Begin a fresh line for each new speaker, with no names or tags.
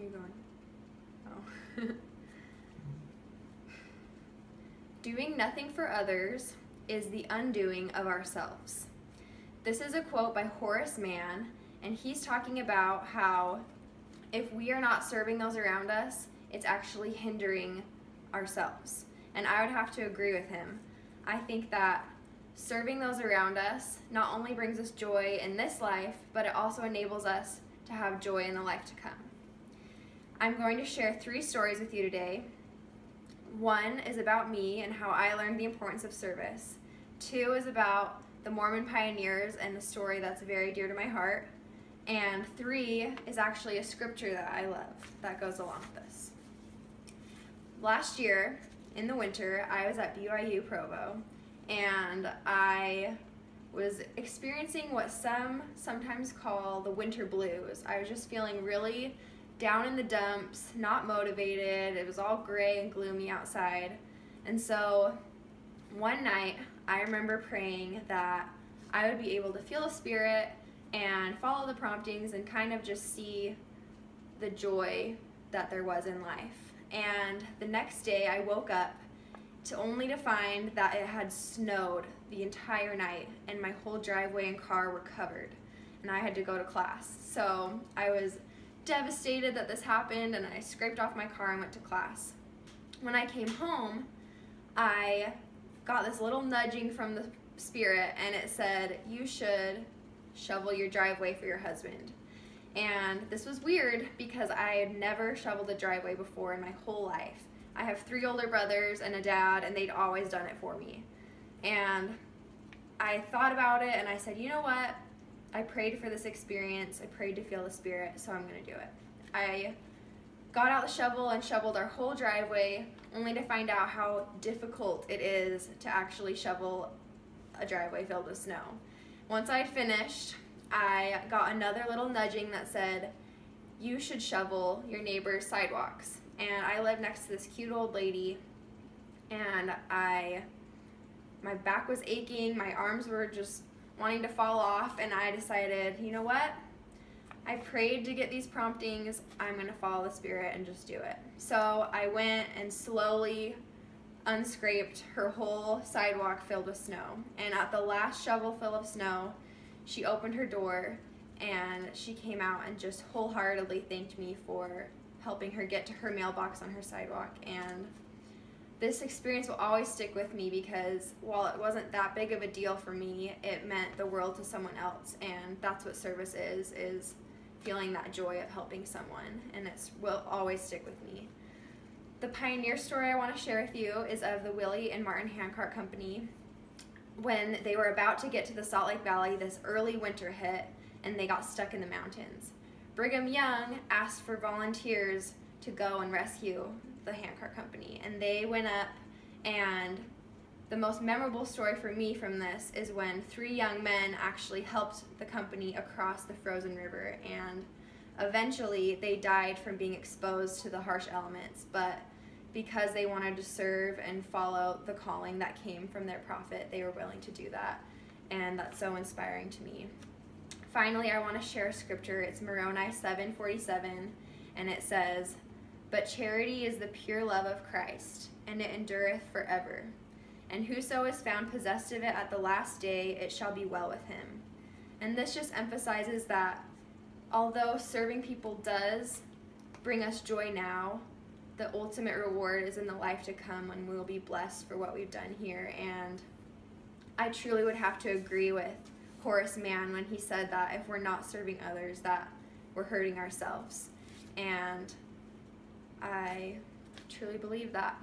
are you going? Oh. Doing nothing for others is the undoing of ourselves. This is a quote by Horace Mann, and he's talking about how if we are not serving those around us, it's actually hindering ourselves. And I would have to agree with him. I think that serving those around us not only brings us joy in this life, but it also enables us to have joy in the life to come. I'm going to share 3 stories with you today. 1 is about me and how I learned the importance of service. 2 is about the Mormon pioneers and the story that's very dear to my heart. And 3 is actually a scripture that I love that goes along with this. Last year, in the winter, I was at BYU Provo, and I was experiencing what some sometimes call the winter blues. I was just feeling really down in the dumps, not motivated. It was all gray and gloomy outside. And so one night, I remember praying that I would be able to feel the Spirit and follow the promptings and kind of just see the joy that there was in life. And the next day, I woke up only to find that it had snowed the entire night and my whole driveway and car were covered, and I had to go to class. So I was devastated that this happened, and I scraped off my car and went to class. When I came home, I got this little nudging from the Spirit, and it said, you should shovel your driveway for your husband. And this was weird because I had never shoveled a driveway before in my whole life. I have 3 older brothers and a dad, and they'd always done it for me. And I thought about it, and I said, you know what? I prayed for this experience. I prayed to feel the Spirit, so I'm going to do it. I got out the shovel and shoveled our whole driveway, only to find out how difficult it is to actually shovel a driveway filled with snow. Once I finished, I got another little nudging that said, you should shovel your neighbor's sidewalks. And I live next to this cute old lady, and my back was aching, my arms were just wanting to fall off, and I decided, you know what? I prayed to get these promptings, I'm gonna follow the Spirit and just do it. So I went and slowly unscraped her whole sidewalk filled with snow. And at the last shovel full of snow, she opened her door and she came out and just wholeheartedly thanked me for helping her get to her mailbox on her sidewalk. And this experience will always stick with me because while it wasn't that big of a deal for me, it meant the world to someone else. And that's what service is feeling that joy of helping someone, and it will always stick with me. The pioneer story I want to share with you is of the Willie and Martin Handcart Company. When they were about to get to the Salt Lake Valley, this early winter hit and they got stuck in the mountains. Brigham Young asked for volunteers to go and rescue the Handcart Company, and they went up, and the most memorable story for me from this is when 3 young men actually helped the company across the frozen river, and eventually they died from being exposed to the harsh elements, but because they wanted to serve and follow the calling that came from their prophet, they were willing to do that, and that's so inspiring to me. Finally, I want to share a scripture. It's Moroni 7:47, and it says, "But charity is the pure love of Christ, and it endureth forever. And whoso is found possessed of it at the last day, it shall be well with him." And this just emphasizes that although serving people does bring us joy now, the ultimate reward is in the life to come when we will be blessed for what we've done here. And I truly would have to agree with Horace Mann when he said that if we're not serving others, that we're hurting ourselves. And I truly believe that.